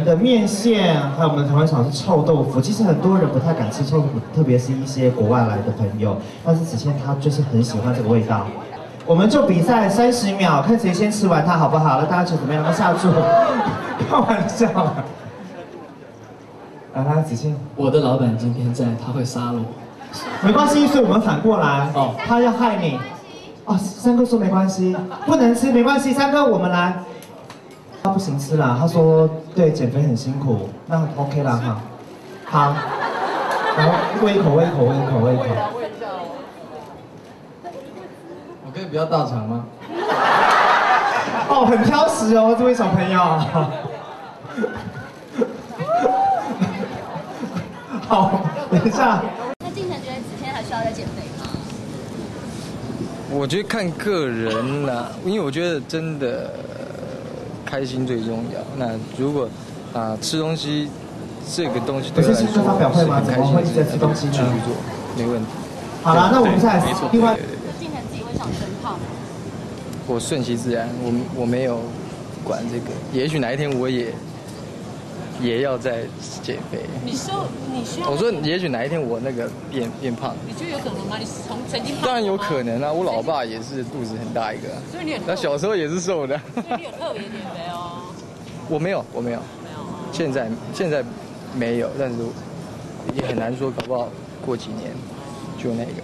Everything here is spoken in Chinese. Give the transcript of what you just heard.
的面线，还有我们的台湾小是臭豆腐。其实很多人不太敢吃臭豆腐，特别是一些国外来的朋友。但是子谦他就是很喜欢这个味道。我们就比赛30秒，看谁先吃完它好不好？那大家觉得怎么样？都下注？开玩笑。来，子谦。我的老板今天在，他会杀了我。没关系，所以我们反过来。哦，他要害你。哦，三哥说没关系，不能吃没关系，三哥我们来。他不行吃啦，他说对减肥很辛苦，那 OK 啦哈。好，然后喂一口，喂一口，喂一口，喂一口。我可以不要大肠吗？哦，很挑食哦，这位小朋友。好，等一下。那晋城觉得子谦还需要再减肥吗？我觉得看个人啦，因为我觉得真的开心最重要。那如果吃东西这个东西对我来说是很开心的事情，那就继续做，没问题。好了，那我们再另外。晋城自己会想增胖吗？我顺其自然，我没有管这个，也许哪一天我也要再减肥。你需要？我说，也许哪一天我那个变胖。你觉得有可能吗？你曾经胖？当然有可能啊，我老爸也是肚子很大一个，所以你很。他小时候也是瘦的。所以你有特别减肥哦？我没有。现在没有，但是也很难说，搞不好过几年就那个。